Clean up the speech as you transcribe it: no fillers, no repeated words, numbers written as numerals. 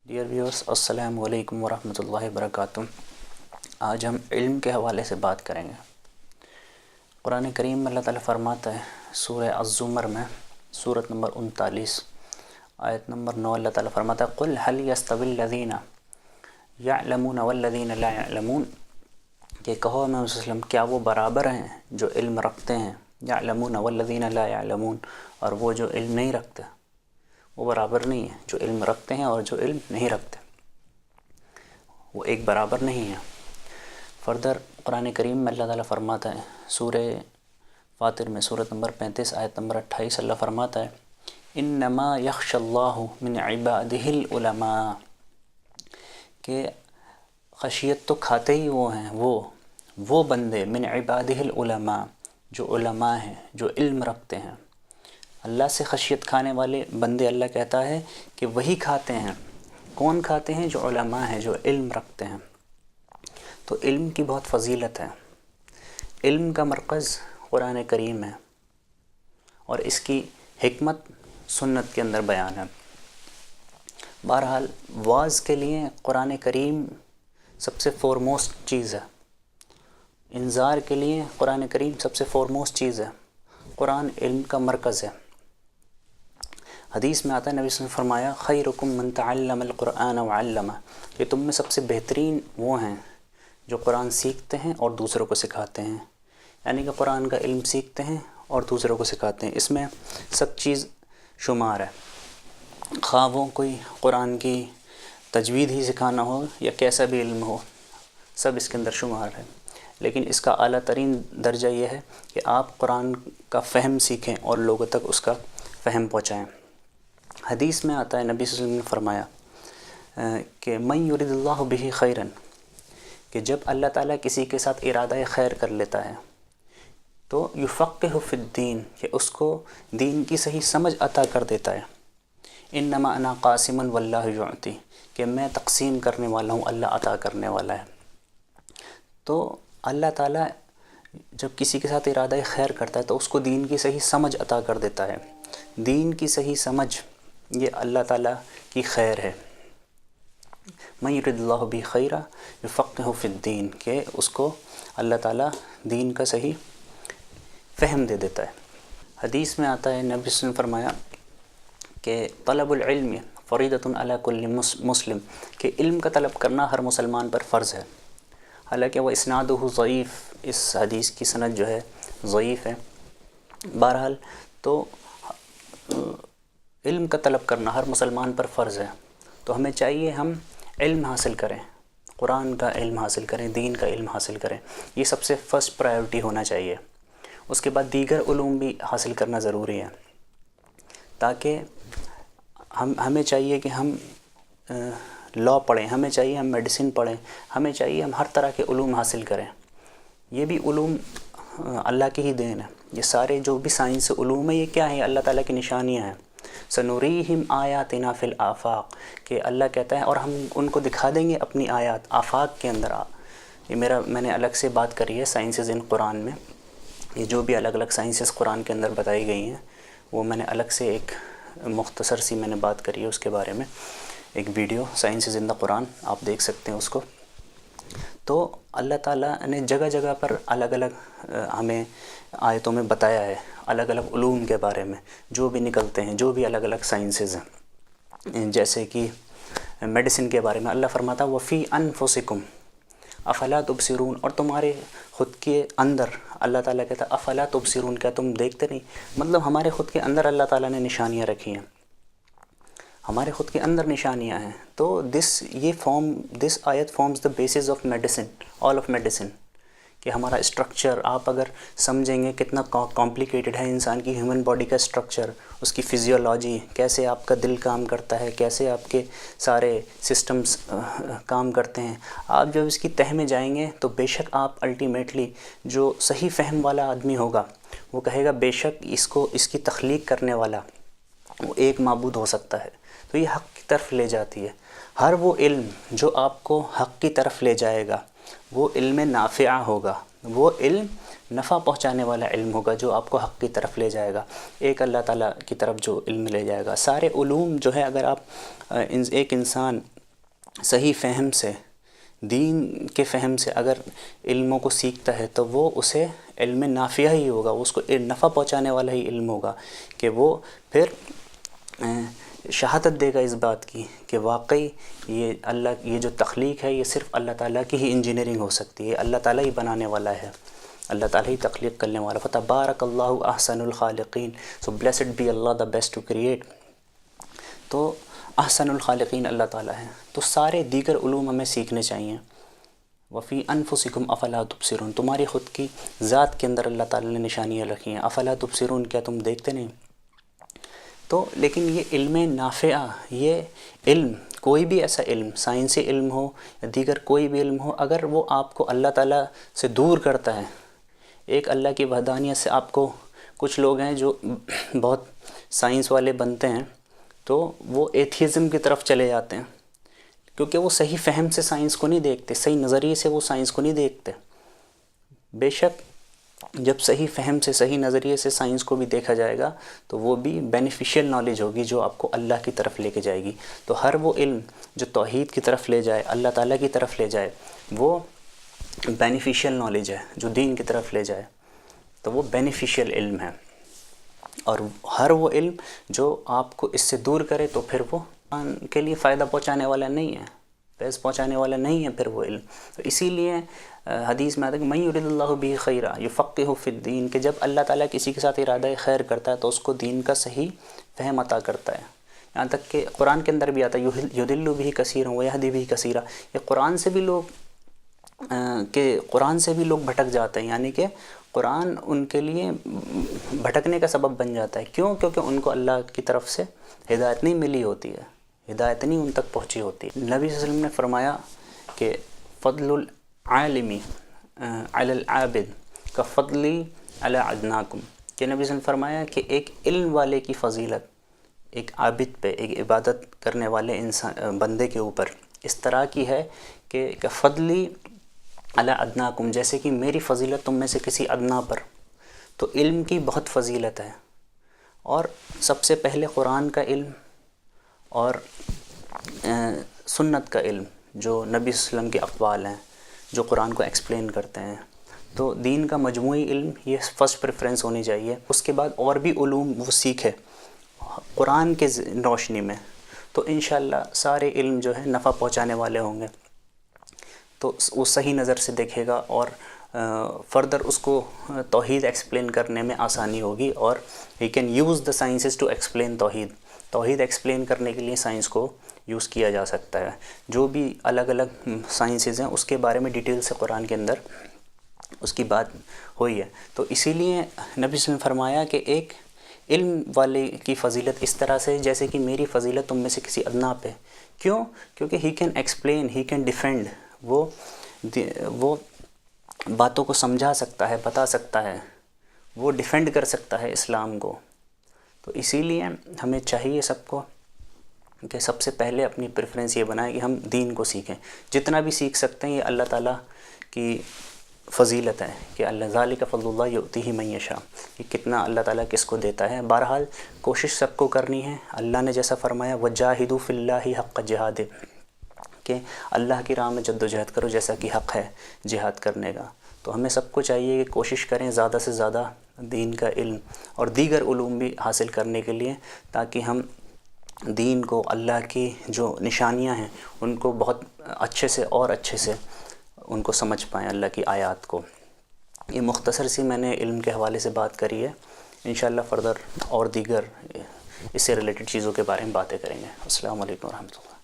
Dear viewers, السلام علیکم ورحمۃ اللہ وبرکاتہ۔ آج ہم علم کے حوالے سے بات کریں گے۔ قرآن کریم میں اللہ تعالیٰ فرماتا ہے سورہ الزمر میں سورت نمبر 39 آیت نمبر 9، اللہ تعالیٰ فرماتا ہے قُلْ هَلْ يَسْتَوِي الَّذِينَ يَعْلَمُونَ وَالَّذِينَ لَا يَعْلَمُونَ، کہ کہو محمد صلی اللہ علیہ وسلم کیا وہ برابر ہیں جو علم رکھتے ہیں، يَعْلَمُونَ وَالَّذِينَ لَا يَعْلَمُونَ، اور وہ جو علم نہیں رکھتے، وہ برابر نہیں ہے۔ جو علم رکھتے ہیں اور جو علم نہیں رکھتے وہ ایک برابر نہیں ہے۔ فردر قرآن کریم میں اللہ تعالیٰ فرماتا ہے سورہ فاطر میں سورت نمبر 35 آیت نمبر 28، اللہ فرماتا ہے انما یخشی اللہ من عبادہ العلماء، کہ خشیت تو کھاتے ہی وہ ہیں وہ بندے من عبادہ العلماء جو علماء ہیں، جو علم رکھتے ہیں۔ اللہ سے خشیت کھانے والے بندے اللہ کہتا ہے کہ وہی کھاتے ہیں۔ کون کھاتے ہیں؟ جو علماء ہیں، جو علم رکھتے ہیں۔ تو علم کی بہت فضیلت ہے۔ علم کا مرکز قرآن کریم ہے اور اس کی حکمت سنت کے اندر بیان ہے۔ بہرحال واعظ کے لیے قرآن کریم سب سے فورموسٹ چیز ہے، انذار کے لیے قرآن کریم سب سے فورموسٹ چیز ہے۔ قرآن علم کا مرکز ہے۔ حدیث میں آتا ہے نبی صلی اللہ علیہ وسلم نے فرمایا خیرکم من تعلم القرآن وعلمہ، کہ تم میں سب سے بہترین وہ ہیں جو قرآن سیکھتے ہیں اور دوسروں کو سکھاتے ہیں، یعنی کہ قرآن کا علم سیکھتے ہیں اور دوسروں کو سکھاتے ہیں۔ اس میں سب چیز شمار ہے، خواہ وہ کوئی قرآن کی تجوید ہی سکھانا ہو یا کیسا بھی علم ہو، سب اس کے اندر شمار ہے۔ لیکن اس کا اعلیٰ ترین درجہ یہ ہے کہ آپ قرآن کا فہم سیکھیں اور لوگوں تک اس کا فہم پہنچائیں۔ حدیث میں آتا ہے نبی صلی اللہ علیہ وسلم نے فرمایا کہ من یرد اللہ بہ خیرا، کہ جب اللہ تعالیٰ کسی کے ساتھ ارادہ خیر کر لیتا ہے تو یفقہ فی الدین، کہ اس کو دین کی صحیح سمجھ عطا کر دیتا ہے۔ انما انا قاسم واللہ یعطی، کہ میں تقسیم کرنے والا ہوں، اللہ عطا کرنے والا ہے۔ تو اللہ تعالیٰ جب کسی کے ساتھ ارادہ خیر کرتا ہے تو اس کو دین کی صحیح سمجھ عطا کر دیتا ہے۔ دین کی صحیح سمجھ یہ اللہ تعالیٰ کی خیر ہے۔ من یرد اللہ بہ خیرا یفقہ فی الدین، کہ اس کو اللہ تعالیٰ دین کا صحیح فہم دے دیتا ہے۔ حدیث میں آتا ہے نبی صلی اللہ علیہ وسلم نے فرمایا کہ طلب العلم فریضۃ علی کل مسلم، کہ علم کا طلب کرنا ہر مسلمان پر فرض ہے۔ حالانکہ وہ اسنادہ ضعیف، اس حدیث کی سند جو ہے ضعیف ہے۔ بہرحال تو علم کا طلب کرنا ہر مسلمان پر فرض ہے، تو ہمیں چاہیے ہم علم حاصل کریں، قرآن کا علم حاصل کریں، دین کا علم حاصل کریں۔ یہ سب سے فرسٹ پرائیورٹی ہونا چاہیے۔ اس کے بعد دیگر علوم بھی حاصل کرنا ضروری ہے، تاکہ ہمیں چاہیے کہ ہم لاء پڑھیں، ہمیں چاہیے ہم میڈیسن پڑھیں، ہمیں چاہیے ہم ہر طرح کے علوم حاصل کریں۔ یہ بھی علوم اللہ کی ہی دین ہے۔ یہ سارے جو بھی سائنس علوم ہیں، یہ کیا ہیں؟ اللہ تعالیٰ کی نشانیاں ہیں۔ سنوریہم آیاتنا فی الآفاق، کہ اللہ کہتا ہے اور ہم ان کو دکھا دیں گے اپنی آیات آفاق کے اندر۔ یہ میں نے الگ سے بات کری ہے سائنسز ان قرآن میں، یہ جو بھی الگ الگ سائنسز قرآن کے اندر بتائی گئی ہیں وہ میں نے الگ سے ایک مختصر سی میں نے بات کری ہے، اس کے بارے میں ایک ویڈیو سائنسز ان دا قرآن، آپ دیکھ سکتے ہیں اس کو۔ تو اللہ تعالیٰ نے جگہ جگہ پر الگ الگ ہمیں آیتوں میں بتایا ہے الگ الگ علوم کے بارے میں، جو بھی نکلتے ہیں، جو بھی الگ الگ سائنسز ہیں۔ جیسے کہ میڈیسن کے بارے میں اللہ فرماتا وفی انفسکم افلا تبصرون، اور تمہارے خود کے اندر اللہ تعالیٰ کہتا افلا تبصرون، کیا تم دیکھتے نہیں؟ مطلب ہمارے خود کے اندر اللہ تعالیٰ نے نشانیاں رکھی ہیں، ہمارے خود کے اندر نشانیاں ہیں۔ تو دس آیت forms the basis of medicine, all of medicine, کہ ہمارا اسٹرکچر آپ اگر سمجھیں گے کتنا کمپلیکیٹڈ ہے انسان کی ہیومن باڈی کا اسٹرکچر، اس کی فزیولوجی، کیسے آپ کا دل کام کرتا ہے، کیسے آپ کے سارے سسٹمز کام کرتے ہیں، آپ جب اس کی تہہ میں جائیں گے تو بے شک آپ الٹیمیٹلی جو صحیح فہم والا آدمی ہوگا وہ کہے گا بے شک اس کی تخلیق کرنے والا وہ ایک معبود ہو سکتا ہے۔ تو یہ حق کی طرف لے جاتی ہے۔ ہر وہ علم جو آپ کو حق کی طرف لے جائے گا وہ علم نافعہ ہوگا، وہ علم نفع پہنچانے والا علم ہوگا جو آپ کو حق کی طرف لے جائے گا، ایک اللہ تعالیٰ کی طرف جو علم لے جائے گا۔ سارے علوم جو ہے، اگر آپ ایک انسان صحیح فہم سے، دین کے فہم سے اگر علموں کو سیکھتا ہے تو وہ اسے علم نافعہ ہی ہوگا، اس کو نفع پہنچانے والا ہی علم ہوگا، کہ وہ پھر شہادت دے گا اس بات کی کہ واقعی یہ جو تخلیق ہے یہ صرف اللہ تعالیٰ کی ہی انجینئرنگ ہو سکتی ہے، اللہ تعالیٰ ہی بنانے والا ہے، اللہ تعالیٰ ہی تخلیق کرنے والا۔ فتبارک اللہ احسن الخالقین، so blessed be Allah the best to create. تو احسن الخالقین اللہ تعالیٰ ہے، تو سارے دیگر علوم ہمیں سیکھنے چاہیے۔ وفی انفسکم افلا تبصرون، تمہاری خود کی ذات کے اندر اللہ تعالیٰ نے نشانیاں رکھی ہیں، افلا تبصرون، کیا تم دیکھتے نہیں؟ تو لیکن یہ علم نافعہ، یہ علم، کوئی بھی ایسا علم، سائنسی علم ہو یا دیگر کوئی بھی علم ہو، اگر وہ آپ کو اللہ تعالیٰ سے دور کرتا ہے، ایک اللہ کی وحدانیت سے آپ کو، کچھ لوگ ہیں جو بہت سائنس والے بنتے ہیں تو وہ ایتھیزم کی طرف چلے جاتے ہیں، کیونکہ وہ صحیح فہم سے سائنس کو نہیں دیکھتے، صحیح نظریے سے وہ سائنس کو نہیں دیکھتے۔ بے شک جب صحیح فہم سے، صحیح نظریے سے سائنس کو بھی دیکھا جائے گا تو وہ بھی بینیفیشیل نالج ہوگی جو آپ کو اللہ کی طرف لے کے جائے گی۔ تو ہر وہ علم جو توحید کی طرف لے جائے، اللہ تعالیٰ کی طرف لے جائے، وہ بینیفیشیل نالج ہے، جو دین کی طرف لے جائے تو وہ بینیفیشیل علم ہے۔ اور ہر وہ علم جو آپ کو اس سے دور کرے تو پھر وہ کے لیے فائدہ پہنچانے والا نہیں ہے، فیض پہنچانے والا نہیں ہے پھر وہ علم۔ تو اسی لیے حدیث میں آتا ہے کہ من یرید اللہ بہ خیرا یفقہہ فی الدین، کہ جب اللہ تعالیٰ کسی کے ساتھ ارادہ خیر کرتا ہے تو اس کو دین کا صحیح فہم عطا کرتا ہے۔ یہاں تک کہ قرآن کے اندر بھی آتا ہے یضل بہ کثیرا ویہدی بہ کثیرا، یہ قرآن سے بھی لوگ بھٹک جاتے ہیں، یعنی کہ قرآن ان کے لیے بھٹکنے کا سبب بن جاتا ہے۔ کیوں؟ کیونکہ ان کو اللہ کی طرف سے ہدایت نہیں ملی ہوتی ہے، ہدایت نہیں ان تک پہنچی ہوتی۔ نبی صلی اللہ علیہ وسلم نے فرمایا کہ فضل العالم علی العابد کا فضلی علی ادناکم، کہ نبی صلی اللہ علیہ وسلم نے فرمایا کہ ایک علم والے کی فضیلت ایک عابد پہ، ایک عبادت کرنے والے بندے کے اوپر اس طرح کی ہے کہ فضلی علی ادناکم، جیسے کہ میری فضیلت تم میں سے کسی ادنا پر۔ تو علم کی بہت فضیلت ہے، اور سب سے پہلے قرآن کا علم اور سنت کا علم، جو نبی صلی اللہ علیہ وسلم کے اقوال ہیں جو قرآن کو ایکسپلین کرتے ہیں۔ تو دین کا مجموعی علم یہ فرسٹ پریفرنس ہونی چاہیے، اس کے بعد اور بھی علوم وہ سیکھے قرآن کے روشنی میں، تو انشاءاللہ سارے علم جو ہے نفع پہنچانے والے ہوں گے۔ تو وہ صحیح نظر سے دیکھے گا اور فردر اس کو توحید ایکسپلین کرنے میں آسانی ہوگی، اور he can use the sciences to explain توحید ایکسپلین کرنے کے لیے سائنس کو یوز کیا جا سکتا ہے۔ جو بھی الگ الگ سائنسز ہیں اس کے بارے میں ڈیٹیل سے قرآن کے اندر اس کی بات ہوئی ہے۔ تو اسی لیے نبی صلی اللہ علیہ وسلم نے فرمایا کہ ایک علم والے کی فضیلت اس طرح سے جیسے کہ میری فضیلت تم میں سے کسی ادنا پہ۔ کیوں؟ کیونکہ he can explain, he can defend, وہ باتوں کو سمجھا سکتا ہے، بتا سکتا ہے، وہ ڈیفینڈ کر سکتا ہے اسلام کو۔ تو اسی لیے ہمیں چاہیے سب کو کہ سب سے پہلے اپنی پریفرنس یہ بنائیں کہ ہم دین کو سیکھیں، جتنا بھی سیکھ سکتے ہیں۔ یہ اللہ تعالیٰ کی فضیلت ہے کہ اللہ ذالک فضل اللہ یؤتیہ من یشاء، یہ کتنا اللہ تعالیٰ کس کو دیتا ہے۔ بہرحال کوشش سب کو کرنی ہے، اللہ نے جیسا فرمایا وجاہدوا فی اللہ حق جہاد، کہ اللہ کی راہ میں جد و جہد کرو جیسا کہ حق ہے جہاد کرنے کا۔ تو ہمیں سب کو چاہیے کہ کوشش کریں زیادہ سے زیادہ دین کا علم اور دیگر علوم بھی حاصل کرنے کے لیے، تاکہ ہم دین کو، اللہ کی جو نشانیاں ہیں ان کو بہت اچھے سے اور اچھے سے ان کو سمجھ پائیں، اللہ کی آیات کو۔ یہ مختصر سی میں نے علم کے حوالے سے بات کری ہے، انشاءاللہ فردر اور دیگر اس سے ریلیٹڈ چیزوں کے بارے میں باتیں کریں گے۔ السلام علیکم ورحمۃ اللہ۔